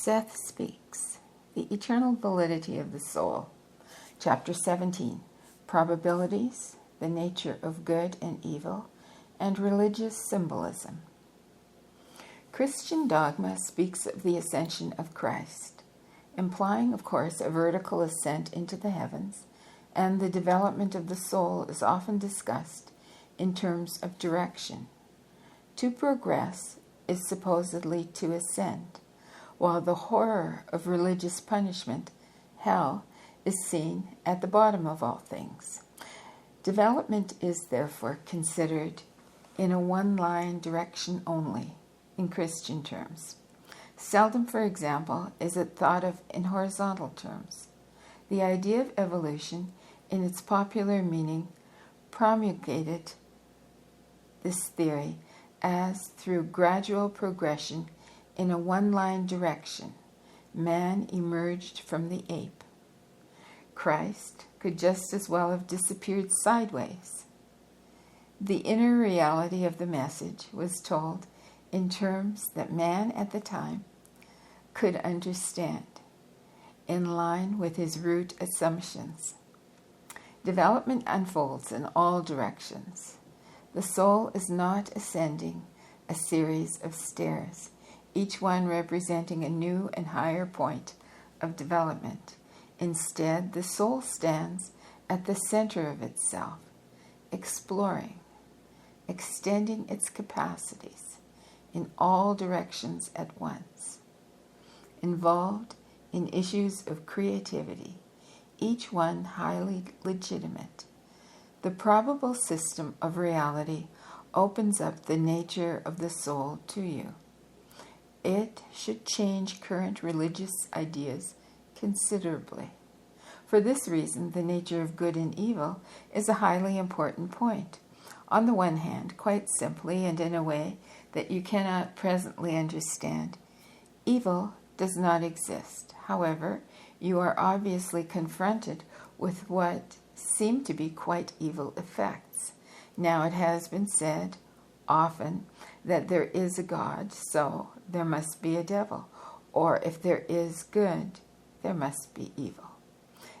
Seth Speaks, The Eternal Validity of the Soul. Chapter 17, Probabilities, the Nature of Good and Evil, and Religious Symbolism. Christian dogma speaks of the ascension of Christ, implying, of course, a vertical ascent into the heavens, and the development of the soul is often discussed in terms of direction. To progress is supposedly to ascend, while the horror of religious punishment, hell, is seen at the bottom of all things. Development is therefore considered in a one-line direction only, in Christian terms. Seldom, for example, is it thought of in horizontal terms. The idea of evolution, in its popular meaning, promulgated this theory as through gradual progression in a one-line direction, man emerged from the ape. Christ could just as well have disappeared sideways. The inner reality of the message was told in terms that man at the time could understand, in line with his root assumptions. Development unfolds in all directions. The soul is not ascending a series of stairs, each one representing a new and higher point of development. Instead, the soul stands at the center of itself, exploring, extending its capacities in all directions at once, involved in issues of creativity, each one highly legitimate. The probable system of reality opens up the nature of the soul to you. It should change current religious ideas considerably. For this reason, the nature of good and evil is a highly important point. On the one hand, quite simply and in a way that you cannot presently understand, evil does not exist. However, you are obviously confronted with what seem to be quite evil effects. Now, it has been said often that there is a God, so there must be a devil, or if there is good, there must be evil.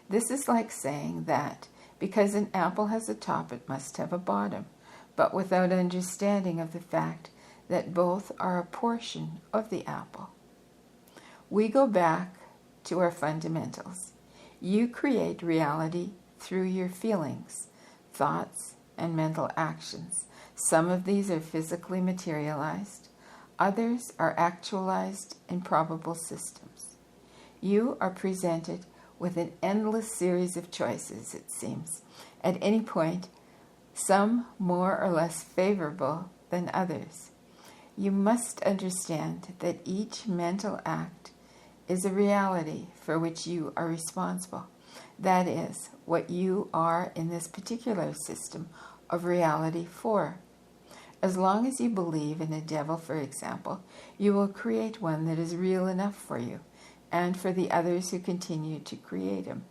This is like saying that because an apple has a top, it must have a bottom, but without understanding of the fact that both are a portion of the apple. We go back to our fundamentals. You create reality through your feelings, thoughts, and mental actions. Some of these are physically materialized. Others are actualized in probable systems. You are presented with an endless series of choices, it seems, at any point, some more or less favorable than others. You must understand that each mental act is a reality for which you are responsible. That is, what you are in this particular system of reality for. As long as you believe in a devil, for example, you will create one that is real enough for you and for the others who continue to create him.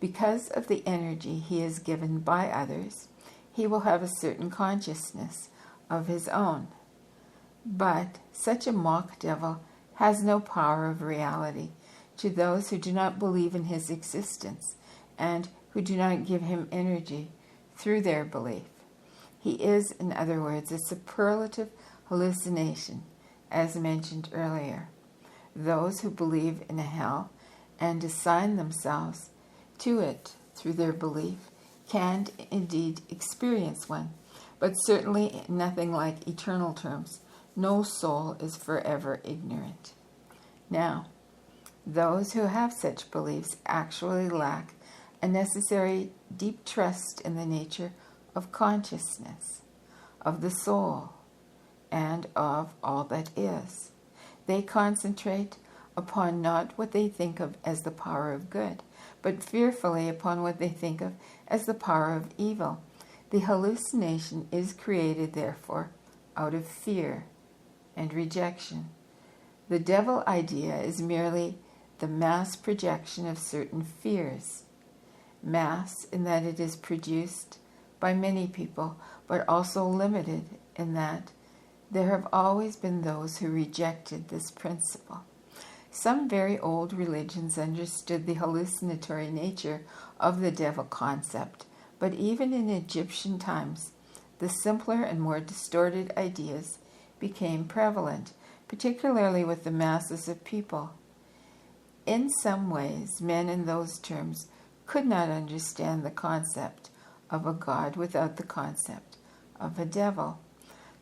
Because of the energy he is given by others, he will have a certain consciousness of his own. But such a mock devil has no power of reality to those who do not believe in his existence and who do not give him energy through their belief. He is, in other words, a superlative hallucination, as mentioned earlier. Those who believe in a hell and assign themselves to it through their belief can indeed experience one, but certainly nothing like eternal terms. No soul is forever ignorant. Now, those who have such beliefs actually lack a necessary deep trust in the nature of consciousness, of the soul, and of all that is. They concentrate upon not what they think of as the power of good, but fearfully upon what they think of as the power of evil. The hallucination is created, therefore, out of fear and rejection. The devil idea is merely the mass projection of certain fears. Mass in that it is produced by many people, but also limited in that there have always been those who rejected this principle. Some very old religions understood the hallucinatory nature of the devil concept, but even in Egyptian times, the simpler and more distorted ideas became prevalent, particularly with the masses of people. In some ways, men in those terms could not understand the concept of a god without the concept of a devil.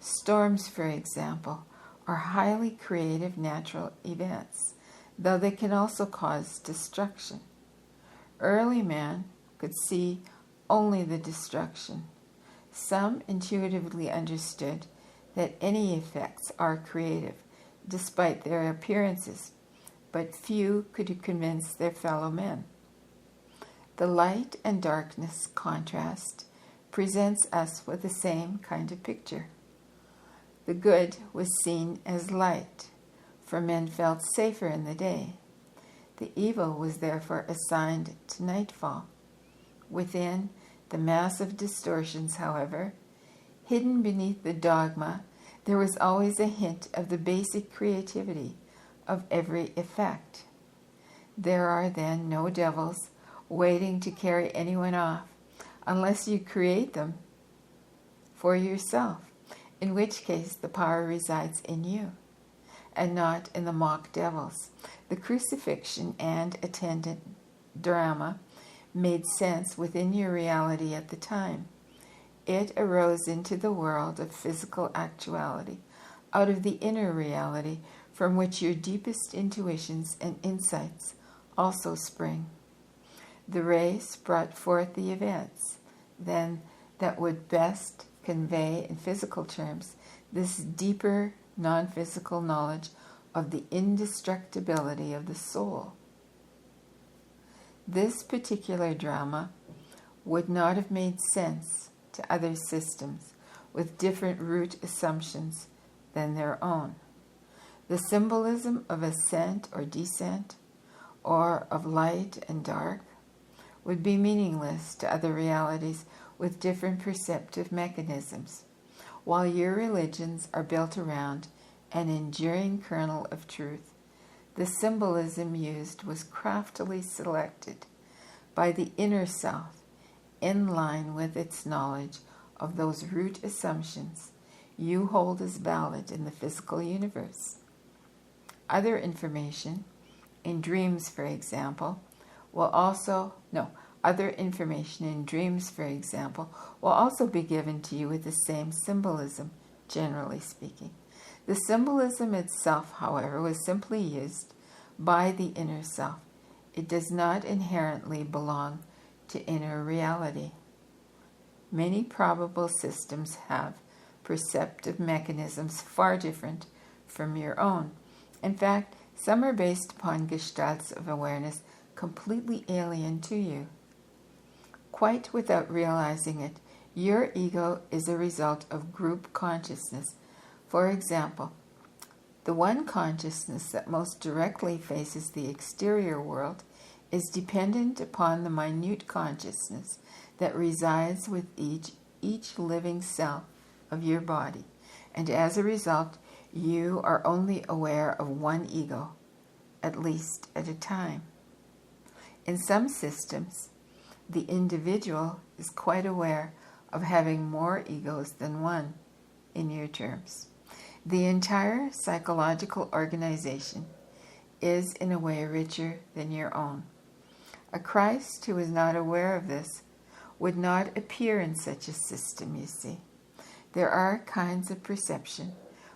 Storms, for example, are highly creative natural events, though they can also cause destruction. Early man could see only the destruction. Some intuitively understood that any effects are creative, despite their appearances, but few could convince their fellow men. The light and darkness contrast presents us with the same kind of picture. The good was seen as light, for men felt safer in the day. The evil was therefore assigned to nightfall. Within the massive distortions, however, hidden beneath the dogma, there was always a hint of the basic creativity of every effect. There are then no devils waiting to carry anyone off, unless you create them for yourself, in which case the power resides in you, and not in the mock devils. The crucifixion and attendant drama made sense within your reality at the time. It arose into the world of physical actuality, out of the inner reality from which your deepest intuitions and insights also spring. The race brought forth the events, then, that would best convey in physical terms this deeper non-physical knowledge of the indestructibility of the soul. This particular drama would not have made sense to other systems with different root assumptions than their own. The symbolism of ascent or descent, or of light and dark, would be meaningless to other realities with different perceptive mechanisms, while your religions are built around an enduring kernel of truth. The symbolism used was craftily selected by the inner self in line with its knowledge of those root assumptions you hold as valid in the physical universe. Other information, in dreams, for example, will also be given to you with the same symbolism, generally speaking. The symbolism itself, however, was simply used by the inner self. It does not inherently belong to inner reality. Many probable systems have perceptive mechanisms far different from your own. In fact, some are based upon gestalts of awareness completely alien to you. Quite without realizing it, your ego is a result of group consciousness. For example, the one consciousness that most directly faces the exterior world is dependent upon the minute consciousness that resides with each living cell of your body, and as a result, you are only aware of one ego, at least at a time. In some systems, the individual is quite aware of having more egos than one, in your terms. The entire psychological organization is in a way richer than your own. A Christ who is not aware of this would not appear in such a system, you see. There are kinds of perception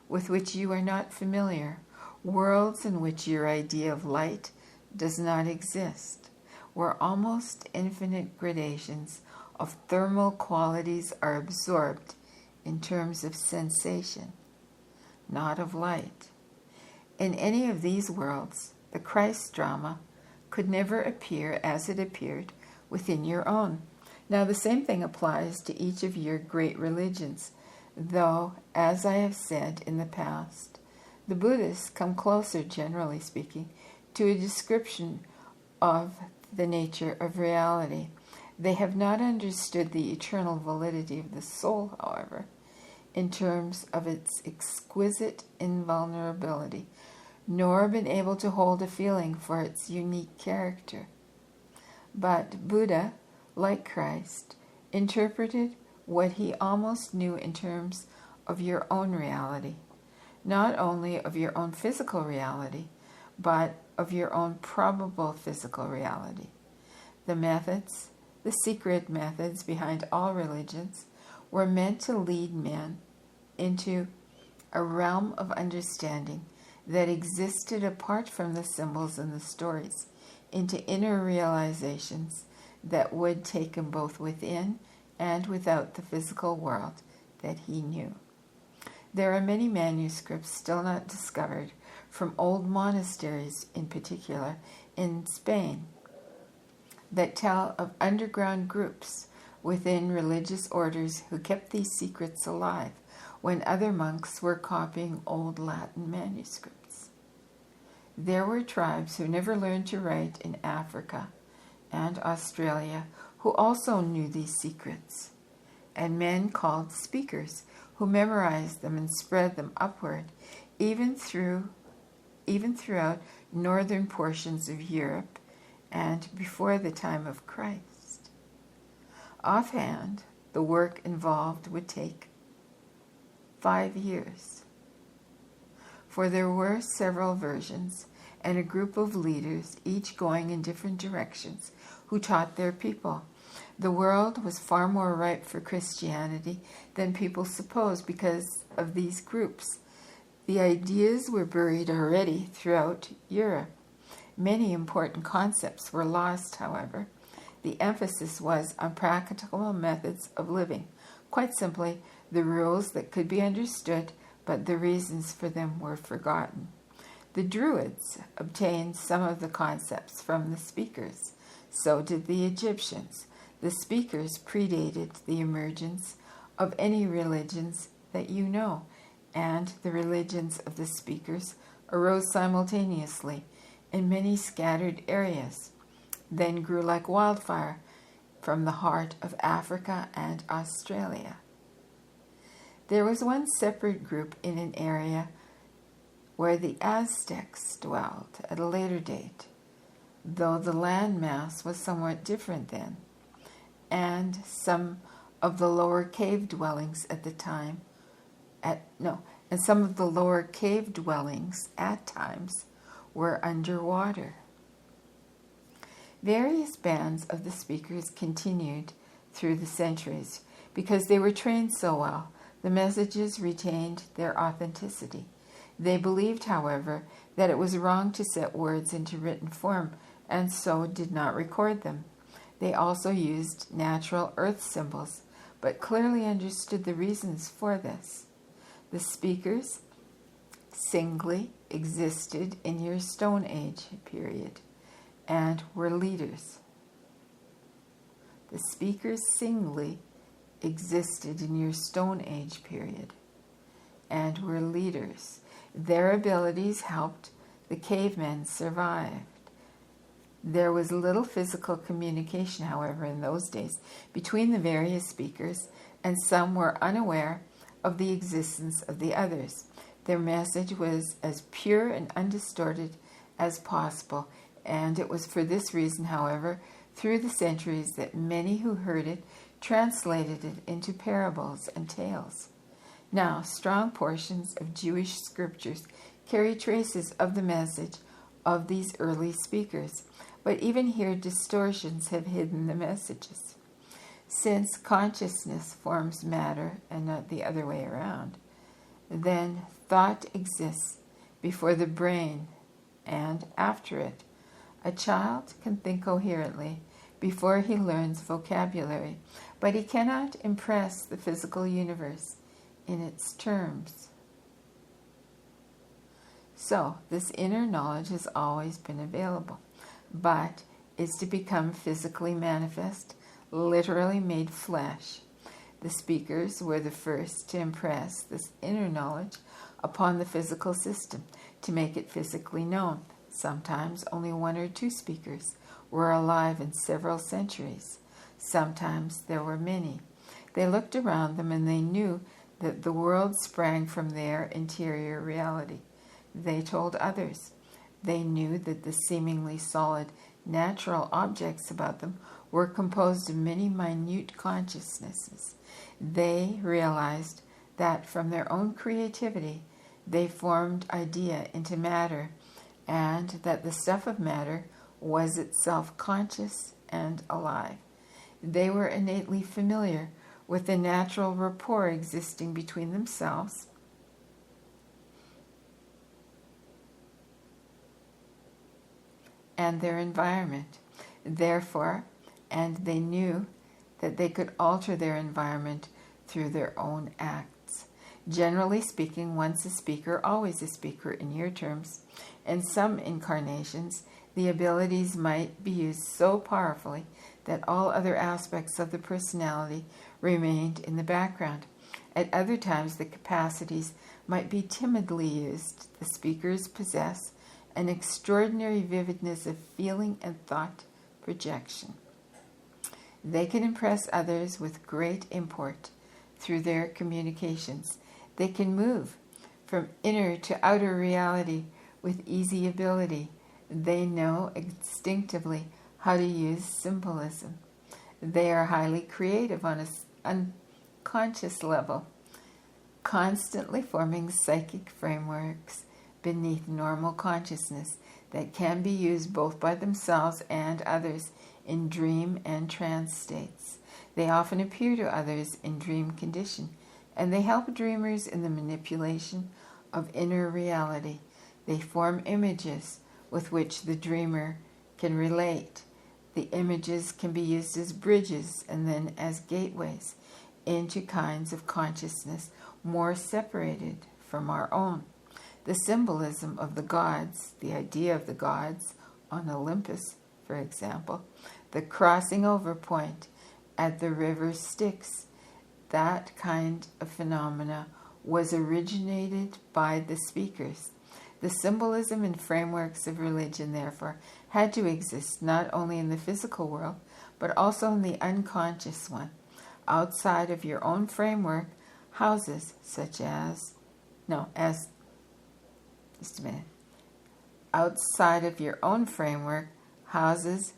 with which you are not familiar, worlds in which your idea of light does not exist, where almost infinite gradations of thermal qualities are absorbed in terms of sensation, not of light. In any of these worlds, the Christ drama could never appear as it appeared within your own. Now, the same thing applies to each of your great religions, though, as I have said in the past, the Buddhists come closer, generally speaking, to a description of the nature of reality. They have not understood the eternal validity of the soul, however, in terms of its exquisite invulnerability, nor been able to hold a feeling for its unique character. But Buddha, like Christ, interpreted what he almost knew in terms of your own reality, not only of your own physical reality, but of your own probable physical reality. The methods, the secret methods behind all religions, were meant to lead men into a realm of understanding that existed apart from the symbols and the stories, into inner realizations that would take him both within and without the physical world that he knew. There are many manuscripts still not discovered, from old monasteries in particular in Spain, that tell of underground groups within religious orders who kept these secrets alive when other monks were copying old Latin manuscripts. There were tribes who never learned to write in Africa and Australia who also knew these secrets, and men called speakers who memorized them and spread them upward, even throughout northern portions of Europe and before the time of Christ. Offhand, the work involved would take 5 years, for there were several versions and a group of leaders, each going in different directions, who taught their people. The world was far more ripe for Christianity than people supposed because of these groups. The ideas were buried already throughout Europe. Many important concepts were lost, however. The emphasis was on practical methods of living. Quite simply, the rules that could be understood, but the reasons for them were forgotten. The Druids obtained some of the concepts from the speakers. So did the Egyptians. The speakers predated the emergence of any religions that you know, and the religions of the speakers arose simultaneously in many scattered areas, then grew like wildfire from the heart of Africa and Australia. There was one separate group in an area where the Aztecs dwelt at a later date, though the land mass was somewhat different then, and some of the lower cave dwellings at times were underwater. Various bands of the speakers continued through the centuries. Because they were trained so well, the messages retained their authenticity. They believed, however, that it was wrong to set words into written form, and so did not record them. They also used natural earth symbols, but clearly understood the reasons for this. The speakers singly existed in your Stone Age period and were leaders. The speakers singly existed in your Stone Age period and were leaders. Their abilities helped the cavemen survive. There was little physical communication, however, in those days between the various speakers, and some were unaware of the existence of the others. Their message was as pure and undistorted as possible, and it was for this reason, however, through the centuries that many who heard it translated it into parables and tales. Now, strong portions of Jewish scriptures carry traces of the message of these early speakers, but even here distortions have hidden the messages. Since consciousness forms matter and not the other way around, then thought exists before the brain and after it. A child can think coherently before he learns vocabulary, but he cannot impress the physical universe in its terms. So, this inner knowledge has always been available, but is to become physically manifest, literally made flesh. The speakers were the first to impress this inner knowledge upon the physical system, to make it physically known. Sometimes only 1 or 2 speakers were alive in several centuries. Sometimes there were many. They looked around them and they knew that the world sprang from their interior reality. they told others. They knew that the seemingly solid natural objects about them were composed of many minute consciousnesses. They realized that from their own creativity they formed idea into matter, and that the stuff of matter was itself conscious and alive. They were innately familiar with the natural rapport existing between themselves and their environment. Therefore, and they knew that they could alter their environment through their own acts. Generally speaking, once a speaker, always a speaker in your terms. In some incarnations, the abilities might be used so powerfully that all other aspects of the personality remained in the background. At other times, the capacities might be timidly used. The speakers possess an extraordinary vividness of feeling and thought projection. They can impress others with great import through their communications. They can move from inner to outer reality with easy ability. They know instinctively how to use symbolism. They are highly creative on an unconscious level, constantly forming psychic frameworks beneath normal consciousness that can be used both by themselves and others in dream and trance states. They often appear to others in dream condition, and they help dreamers in the manipulation of inner reality. They form images with which the dreamer can relate. The images can be used as bridges and then as gateways into kinds of consciousness more separated from our own. The symbolism of the gods, the idea of the gods on Olympus, for example, the crossing over point at the river Styx, that kind of phenomena was originated by the speakers. The symbolism and frameworks of religion, therefore, had to exist not only in the physical world, but also in the unconscious one. Outside of your own framework, houses such as, outside of your own framework, houses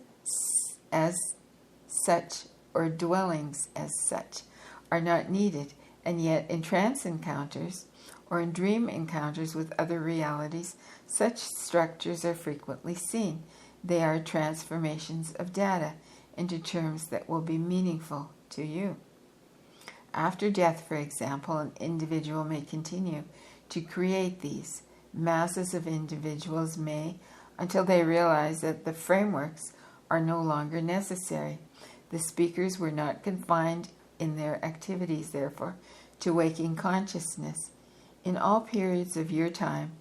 as such or dwellings as such are not needed, and yet in trance encounters or in dream encounters with other realities, such structures are frequently seen. They are transformations of data into terms that will be meaningful to you. After death, for example, an individual may continue to create these. Masses of individuals may, until they realize that the frameworks are no longer necessary. The speakers were not confined in their activities, therefore, to waking consciousness. In all periods of your time,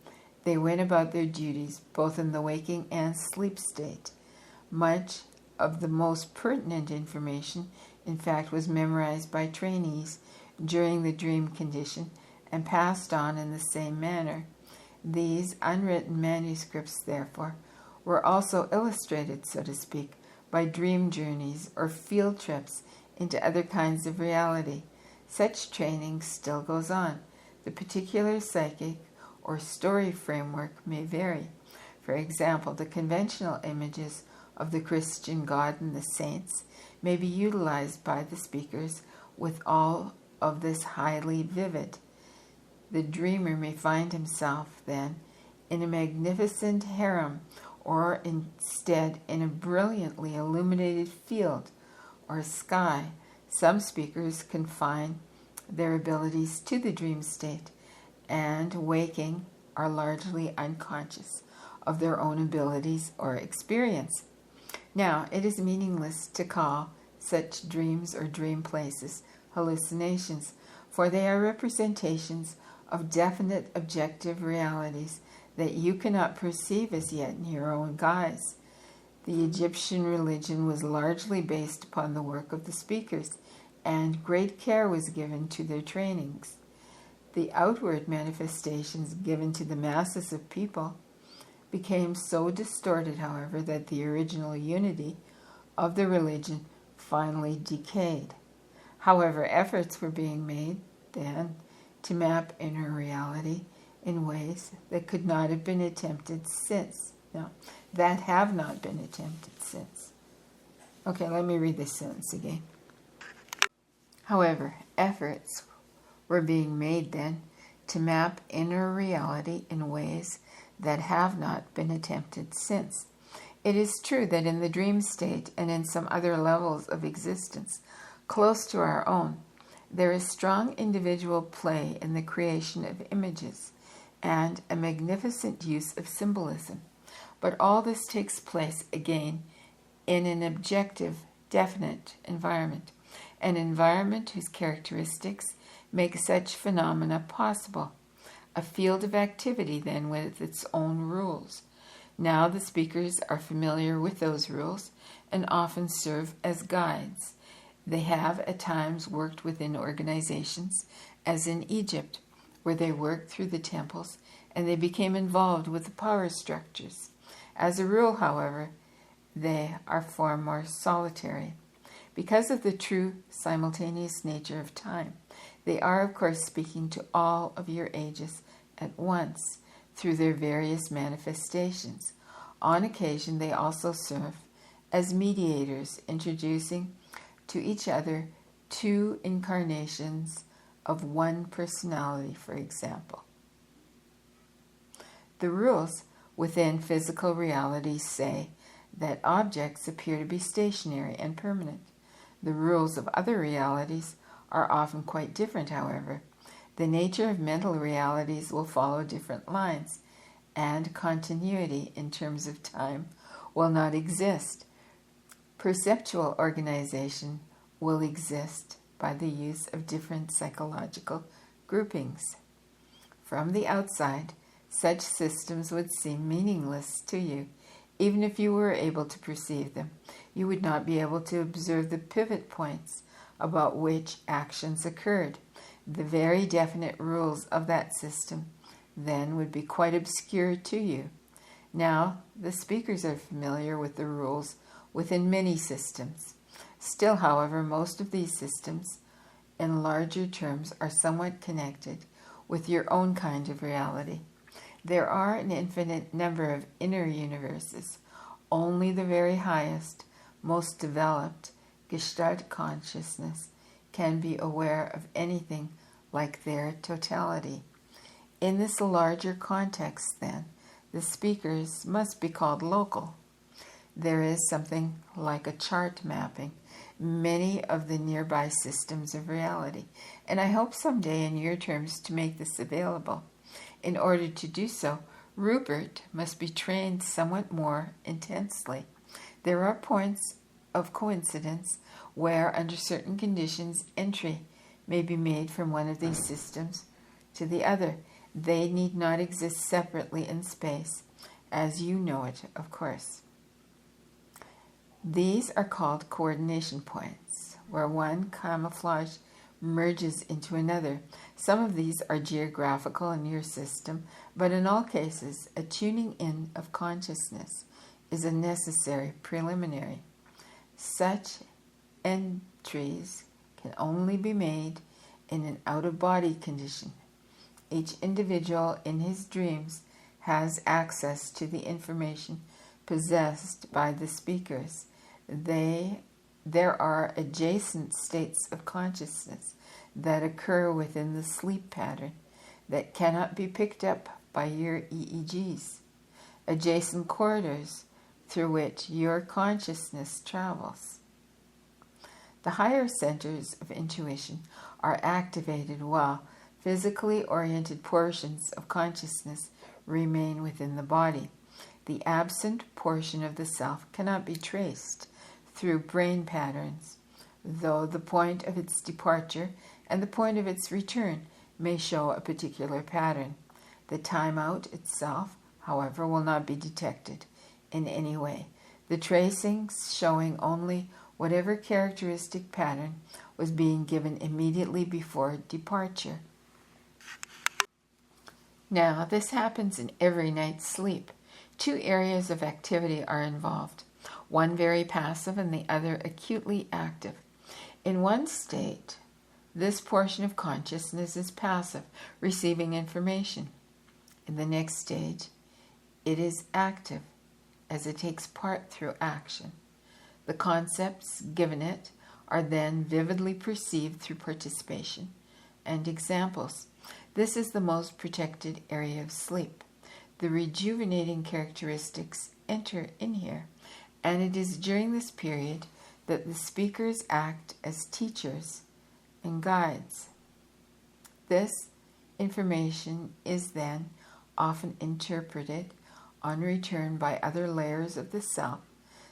they went about their duties, both in the waking and sleep state. Much of the most pertinent information, in fact, was memorized by trainees during the dream condition and passed on in the same manner. These unwritten manuscripts, therefore, were also illustrated, so to speak, by dream journeys or field trips into other kinds of reality. Such training still goes on. The particular psychic or story framework may vary. For example, the conventional images of the Christian God and the saints may be utilized by the speakers with all of this highly vivid. The dreamer may find himself, then, in a magnificent harem, or instead in a brilliantly illuminated field or sky. Some speakers confine their abilities to the dream state, and waking are largely unconscious of their own abilities or experience. Now, it is meaningless to call such dreams or dream places hallucinations, for they are representations of definite objective realities that you cannot perceive as yet in your own guise. The Egyptian religion was largely based upon the work of the speakers, and great care was given to their trainings. The outward manifestations given to the masses of people became so distorted, however, that the original unity of the religion finally decayed. However, efforts were being made then to map inner reality in ways that could not have been attempted since. No, that have not been attempted since. Okay, let me read this sentence again. However, efforts were being made then to map inner reality in ways that have not been attempted since. It is true that in the dream state and in some other levels of existence close to our own, there is strong individual play in the creation of images and a magnificent use of symbolism. But all this takes place again in an objective, definite environment, an environment whose characteristics make such phenomena possible. A field of activity, then, with its own rules. Now the speakers are familiar with those rules and often serve as guides. They have at times worked within organizations, as in Egypt, where they worked through the temples and they became involved with the power structures. As a rule, however, they are far more solitary. Because of the true simultaneous nature of time, they are, of course, speaking to all of your ages at once through their various manifestations. On occasion, they also serve as mediators, introducing to each other two incarnations of one personality, for example. The rules within physical reality say that objects appear to be stationary and permanent. The rules of other realities are often quite different, however. The nature of mental realities will follow different lines, and continuity in terms of time will not exist. Perceptual organization will exist by the use of different psychological groupings. From the outside, such systems would seem meaningless to you. Even if you were able to perceive them, you would not be able to observe the pivot points about which actions occurred. The very definite rules of that system then would be quite obscure to you. Now, the speakers are familiar with the rules within many systems. Still, however, most of these systems, in larger terms, are somewhat connected with your own kind of reality. There are an infinite number of inner universes. Only the very highest, most developed Gestalt consciousness can be aware of anything like their totality. In this larger context, then, the speakers must be called local. There is something like a chart mapping many of the nearby systems of reality, and I hope someday in your terms to make this available. In order to do so, Rupert must be trained somewhat more intensely. There are points of coincidence where, under certain conditions, entry may be made from one of these systems to the other. They need not exist separately in space, as you know it, of course. These are called coordination points, where one camouflage merges into another. Some of these are geographical in your system, but in all cases, a tuning in of consciousness is a necessary preliminary. Such entries can only be made in an out-of-body condition. Each individual in his dreams has access to the information possessed by the speakers. There are adjacent states of consciousness that occur within the sleep pattern that cannot be picked up by your EEGs, adjacent corridors through which your consciousness travels. The higher centers of intuition are activated while physically oriented portions of consciousness remain within the body. The absent portion of the self cannot be traced through brain patterns, though the point of its departure and the point of its return may show a particular pattern. The timeout itself, however, will not be detected in any way. The tracings showing only whatever characteristic pattern was being given immediately before departure. Now, this happens in every night's sleep. Two areas of activity are involved, one very passive and the other acutely active. In one state, this portion of consciousness is passive, receiving information. In the next stage, it is active, as it takes part through action. The concepts given it are then vividly perceived through participation and examples. This is the most protected area of sleep. The rejuvenating characteristics enter in here, and it is during this period that the speakers act as teachers and guides. This information is then often interpreted on return by other layers of the self,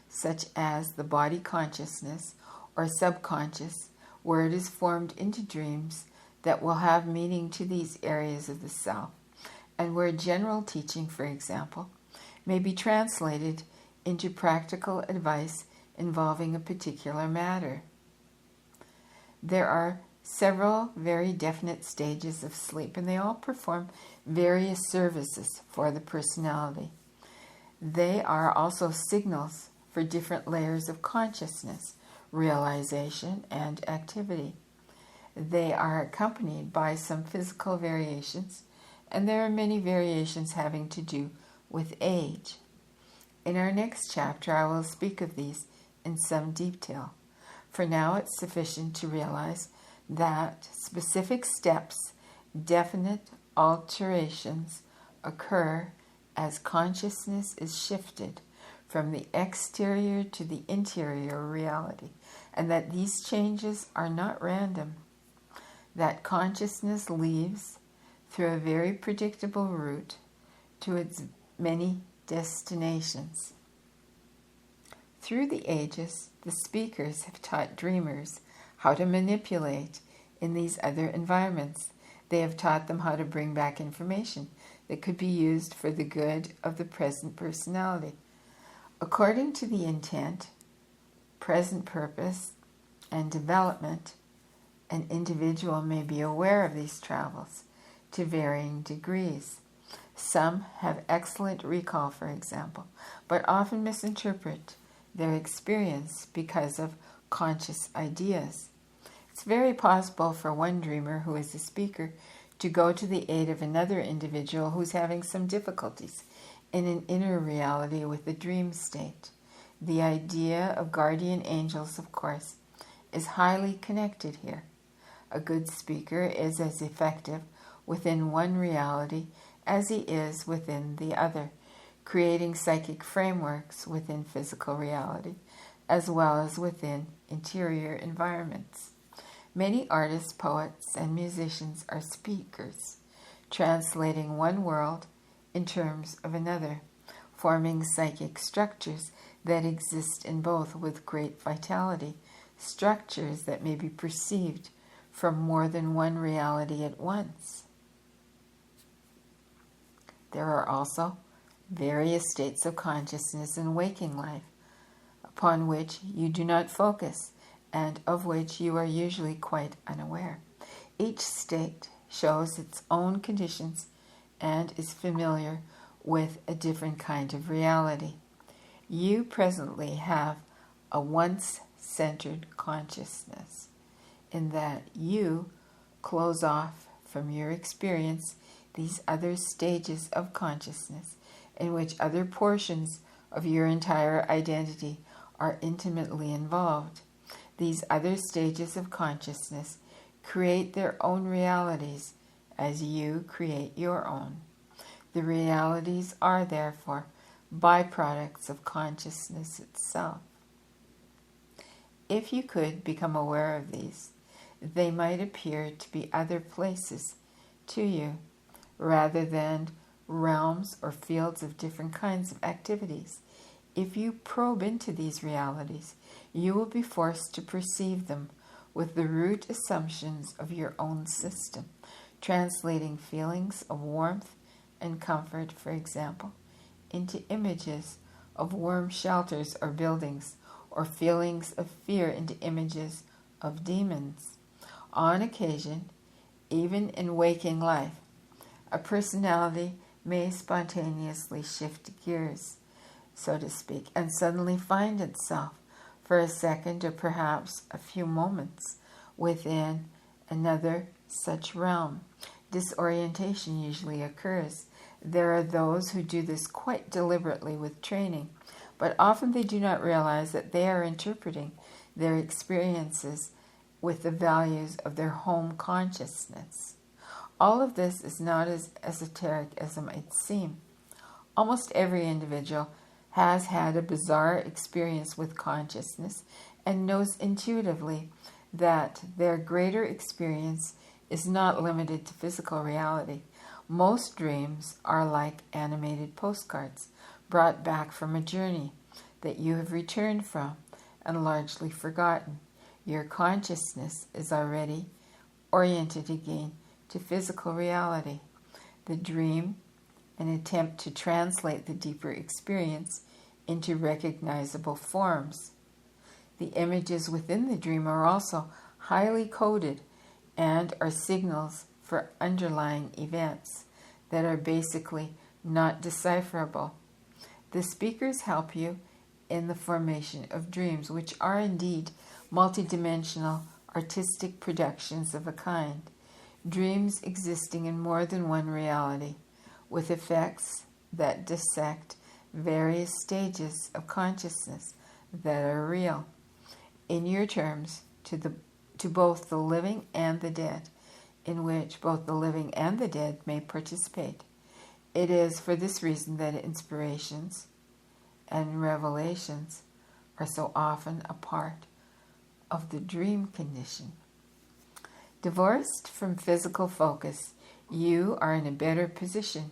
such as the body consciousness or subconscious, where it is formed into dreams that will have meaning to these areas of the self, and where general teaching, for example, may be translated into practical advice involving a particular matter. There are several very definite stages of sleep, and they all perform various services for the personality. They are also signals for different layers of consciousness, realization, and activity. They are accompanied by some physical variations, and there are many variations having to do with age. In our next chapter, I will speak of these in some detail. For now, it's sufficient to realize that specific steps, definite alterations, occur as consciousness is shifted from the exterior to the interior reality, and that these changes are not random, that consciousness leaves through a very predictable route to its many destinations. Through the ages, the speakers have taught dreamers how to manipulate in these other environments. They have taught them how to bring back information that could be used for the good of the present personality. According to the intent, present purpose, and development, an individual may be aware of these travels to varying degrees. Some have excellent recall, for example, but often misinterpret their experience because of conscious ideas. It's very possible for one dreamer who is a speaker to go to the aid of another individual who's having some difficulties in an inner reality with the dream state. The idea of guardian angels, of course, is highly connected here. A good speaker is as effective within one reality as he is within the other, creating psychic frameworks within physical reality, as well as within interior environments. Many artists, poets, and musicians are speakers, translating one world in terms of another, forming psychic structures that exist in both with great vitality, structures that may be perceived from more than one reality at once. There are also various states of consciousness in waking life, upon which you do not focus, and of which you are usually quite unaware. Each state shows its own conditions and is familiar with a different kind of reality. You presently have a once-centered consciousness, in that you close off from your experience these other stages of consciousness in which other portions of your entire identity are intimately involved. These other stages of consciousness create their own realities as you create your own. The realities are, therefore, byproducts of consciousness itself. If you could become aware of these, they might appear to be other places to you, rather than realms or fields of different kinds of activities. If you probe into these realities, you will be forced to perceive them with the root assumptions of your own system, translating feelings of warmth and comfort, for example, into images of warm shelters or buildings, or feelings of fear into images of demons. On occasion, even in waking life, a personality may spontaneously shift gears, so to speak, and suddenly find itself for a second or perhaps a few moments within another such realm. Disorientation usually occurs. There are those who do this quite deliberately with training, but often they do not realize that they are interpreting their experiences with the values of their home consciousness. All of this is not as esoteric as it might seem. Almost every individual has had a bizarre experience with consciousness and knows intuitively that their greater experience is not limited to physical reality. Most dreams are like animated postcards brought back from a journey that you have returned from and largely forgotten. Your consciousness is already oriented again to physical reality. The dream, an attempt to translate the deeper experience into recognizable forms. The images within the dream are also highly coded and are signals for underlying events that are basically not decipherable. The speakers help you in the formation of dreams, which are indeed multidimensional artistic productions of a kind, dreams existing in more than one reality, with effects that dissect various stages of consciousness that are real, in your terms, to both the living and the dead, in which both the living and the dead may participate. It is for this reason that inspirations and revelations are so often a part of the dream condition. Divorced from physical focus, you are in a better position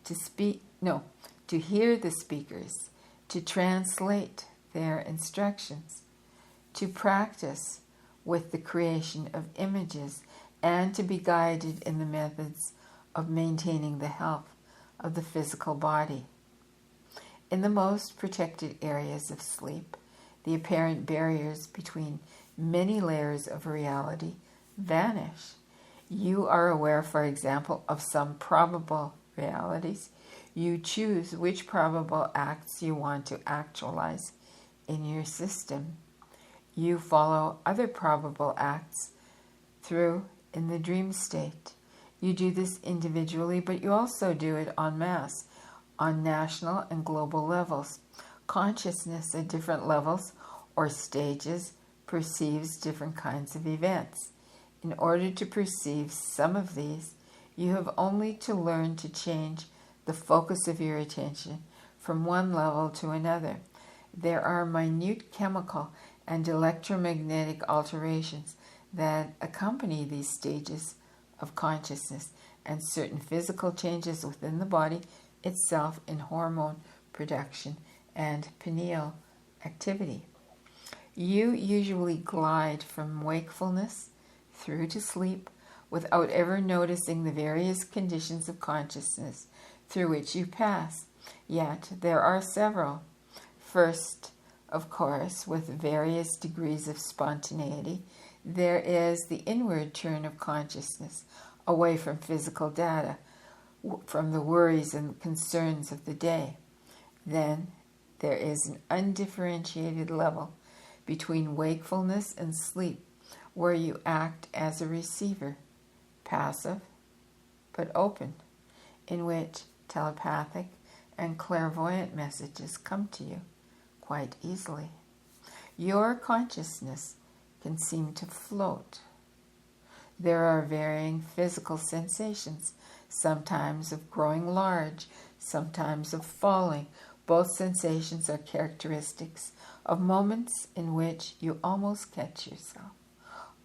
to hear the speakers, to translate their instructions, to practice with the creation of images, and to be guided in the methods of maintaining the health of the physical body. In the most protected areas of sleep, the apparent barriers between many layers of reality vanish. You are aware, for example, of some probable realities. You choose which probable acts you want to actualize in your system. You follow other probable acts through in the dream state. You do this individually, but you also do it en masse, on national and global levels. Consciousness at different levels or stages perceives different kinds of events. In order to perceive some of these, you have only to learn to change the focus of your attention from one level to another. There are minute chemical and electromagnetic alterations that accompany these stages of consciousness, and certain physical changes within the body itself in hormone production and pineal activity. You usually glide from wakefulness through to sleep without ever noticing the various conditions of consciousness through which you pass. Yet there are several. First, of course, with various degrees of spontaneity, there is the inward turn of consciousness away from physical data, from the worries and concerns of the day. Then there is an undifferentiated level between wakefulness and sleep, where you act as a receiver, passive but open, in which telepathic and clairvoyant messages come to you quite easily. Your consciousness can seem to float. There are varying physical sensations, sometimes of growing large, sometimes of falling. Both sensations are characteristics of moments in which you almost catch yourself,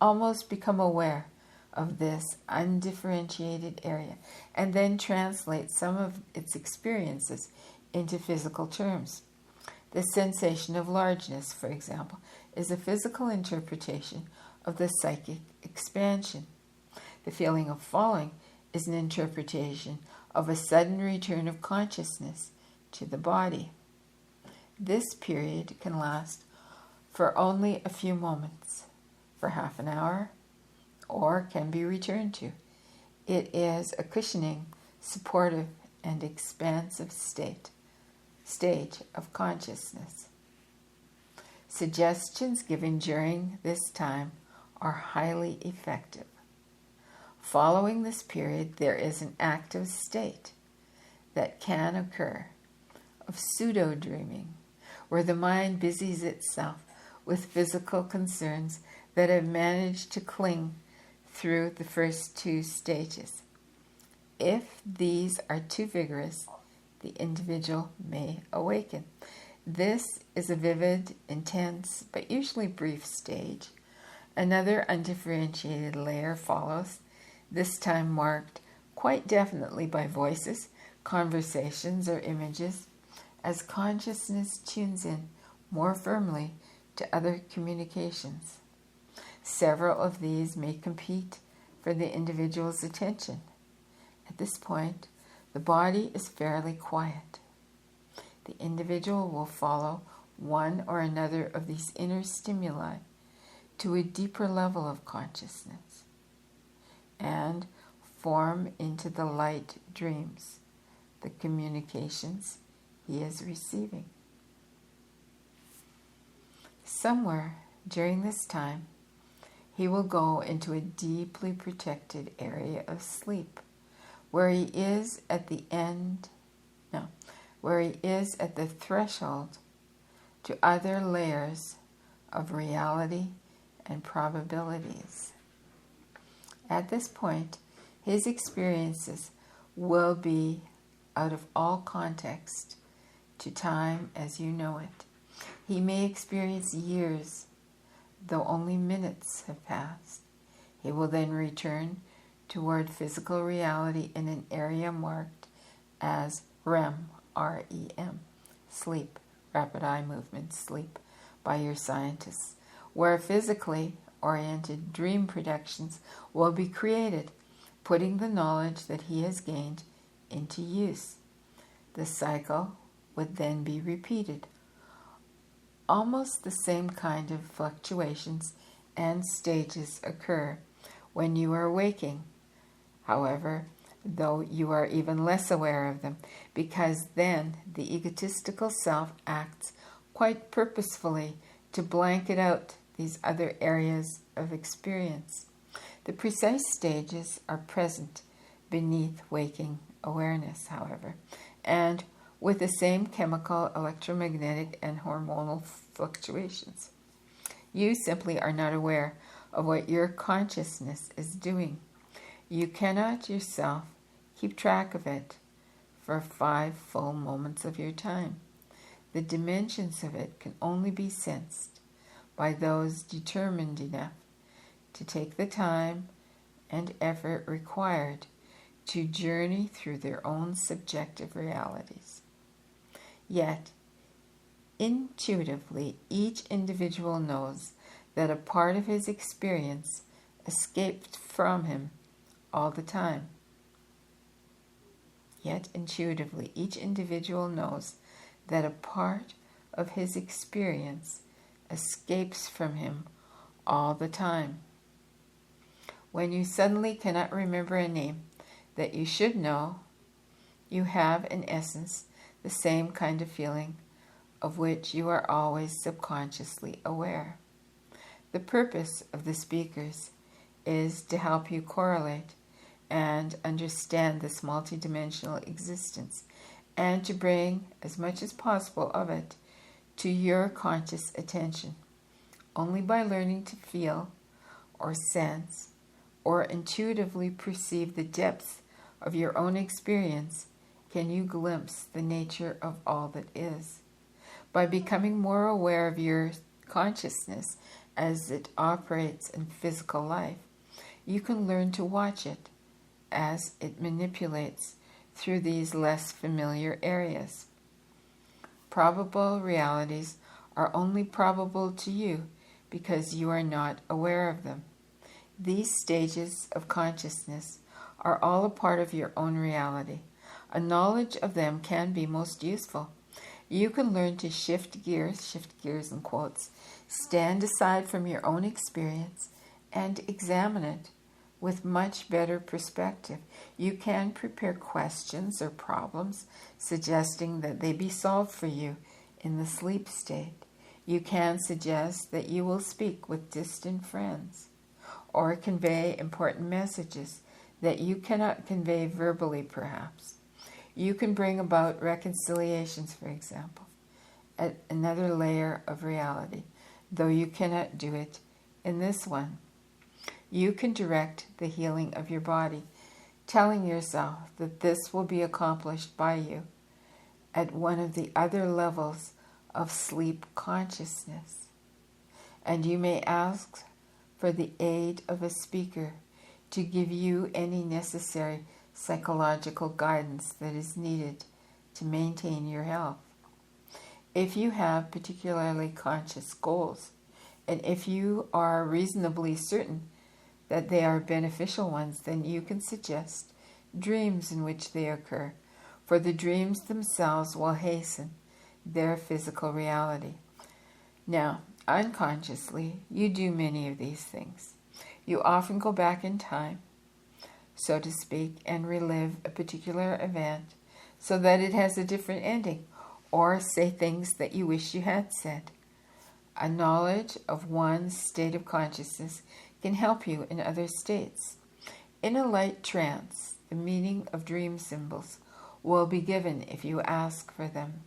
almost become aware of this undifferentiated area, and then translate some of its experiences into physical terms. The sensation of largeness, for example, is a physical interpretation of the psychic expansion. The feeling of falling is an interpretation of a sudden return of consciousness to the body. This period can last for only a few moments, for half an hour, or can be returned to. It is a cushioning, supportive, and expansive stage of consciousness. Suggestions given during this time are highly effective. Following this period, there is an active state. that can occur, of pseudo-dreaming, where the mind busies itself with physical concerns that have managed to cling through the first two stages. If these are too vigorous, the individual may awaken. This is a vivid, intense, but usually brief stage. Another undifferentiated layer follows, this time marked quite definitely by voices, conversations, or images, as consciousness tunes in more firmly to other communications. Several of these may compete for the individual's attention. At this point, the body is fairly quiet. The individual will follow one or another of these inner stimuli to a deeper level of consciousness and form into the light dreams, the communications he is receiving. Somewhere during this time, he will go into a deeply protected area of sleep, where he is at the threshold to other layers of reality and probabilities. At this point, his experiences will be out of all context to time as you know it. He may experience years, though only minutes have passed. He will then return toward physical reality in an area marked as REM, R-E-M, sleep, rapid eye movement, sleep, by your scientists, where physically oriented dream productions will be created, putting the knowledge that he has gained into use. The cycle would then be repeated. Almost the same kind of fluctuations and stages occur when you are waking. However, though you are even less aware of them, because then the egotistical self acts quite purposefully to blanket out these other areas of experience. The precise stages are present beneath waking awareness, however, and with the same chemical, electromagnetic, and hormonal fluctuations. You simply are not aware of what your consciousness is doing. You cannot yourself keep track of it for 5 full moments of your time. The dimensions of it can only be sensed by those determined enough to take the time and effort required to journey through their own subjective realities. Yet, intuitively, each individual knows that a part of his experience escaped from him all the time. Yet, intuitively, each individual knows that a part of his experience escapes from him all the time. When you suddenly cannot remember a name that you should know, you have, in essence, the same kind of feeling of which you are always subconsciously aware. The purpose of the speakers is to help you correlate and understand this multidimensional existence, and to bring as much as possible of it to your conscious attention. Only by learning to feel or sense or intuitively perceive the depth of your own experience can you glimpse the nature of all that is. By becoming more aware of your consciousness as it operates in physical life, you can learn to watch it as it manipulates through these less familiar areas. Probable realities are only probable to you because you are not aware of them. These stages of consciousness are all a part of your own reality. A knowledge of them can be most useful. You can learn to shift gears in quotes, stand aside from your own experience and examine it with much better perspective. You can prepare questions or problems suggesting that they be solved for you in the sleep state. You can suggest that you will speak with distant friends or convey important messages that you cannot convey verbally, perhaps. You can bring about reconciliations, for example, at another layer of reality, though you cannot do it in this one. You can direct the healing of your body, telling yourself that this will be accomplished by you at one of the other levels of sleep consciousness. And you may ask for the aid of a speaker to give you any necessary psychological guidance that is needed to maintain your health. If you have particularly conscious goals, and if you are reasonably certain that they are beneficial ones, then you can suggest dreams in which they occur, for the dreams themselves will hasten their physical reality. Now, unconsciously, you do many of these things. You often go back in time, so to speak, and relive a particular event so that it has a different ending, or say things that you wish you had said. A knowledge of one state of consciousness can help you in other states. In a light trance, the meaning of dream symbols will be given if you ask for them.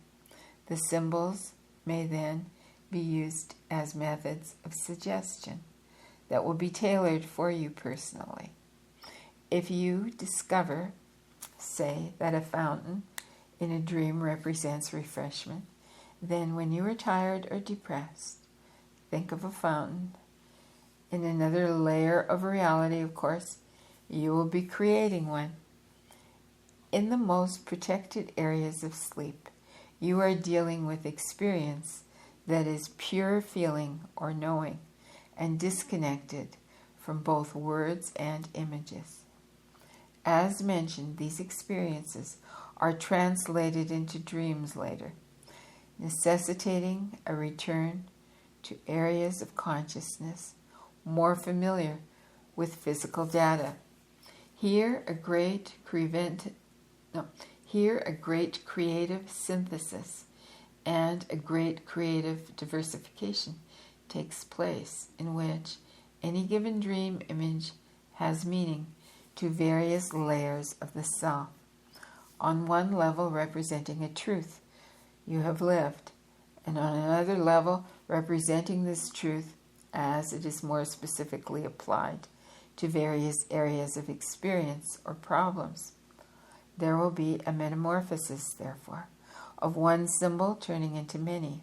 The symbols may then be used as methods of suggestion that will be tailored for you personally. If you discover, say, that a fountain in a dream represents refreshment, then when you are tired or depressed, think of a fountain. In another layer of reality, of course, you will be creating one. In the most protected areas of sleep, you are dealing with experience that is pure feeling or knowing and disconnected from both words and images. As mentioned, these experiences are translated into dreams later, necessitating a return to areas of consciousness more familiar with physical data. Here a great creative synthesis and a great creative diversification takes place, in which any given dream image has meaning to various layers of the self. On one level representing a truth you have lived, and on another level representing this truth as it is more specifically applied to various areas of experience or problems. There will be a metamorphosis, therefore, of one symbol turning into many,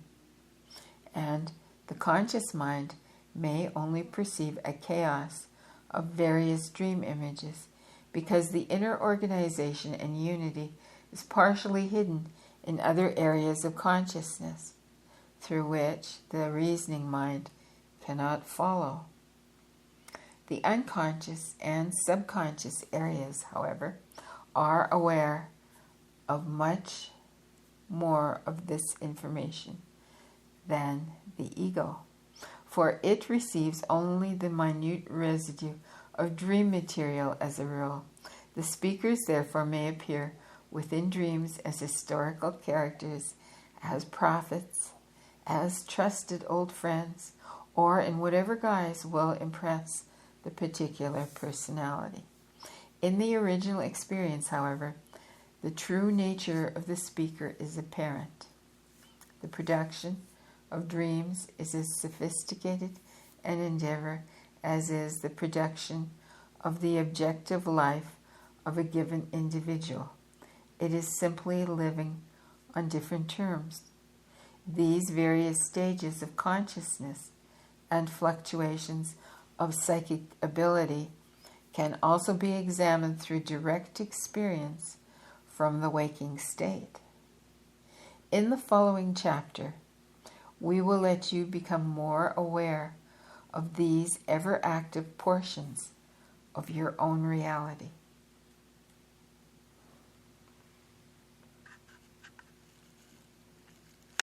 and the conscious mind may only perceive a chaos of various dream images because the inner organization and unity is partially hidden in other areas of consciousness, through which the reasoning mind cannot follow. The unconscious and subconscious areas, however, are aware of much more of this information than the ego, for it receives only the minute residue of dream material as a rule. The speakers therefore may appear within dreams as historical characters, as prophets, as trusted old friends, or in whatever guise will impress the particular personality. In the original experience, however, the true nature of the speaker is apparent. The production of dreams is as sophisticated an endeavor as is the production of the objective life of a given individual. It is simply living on different terms. These various stages of consciousness and fluctuations of psychic ability can also be examined through direct experience from the waking state. In the following chapter, we will let you become more aware of these ever-active portions of your own reality.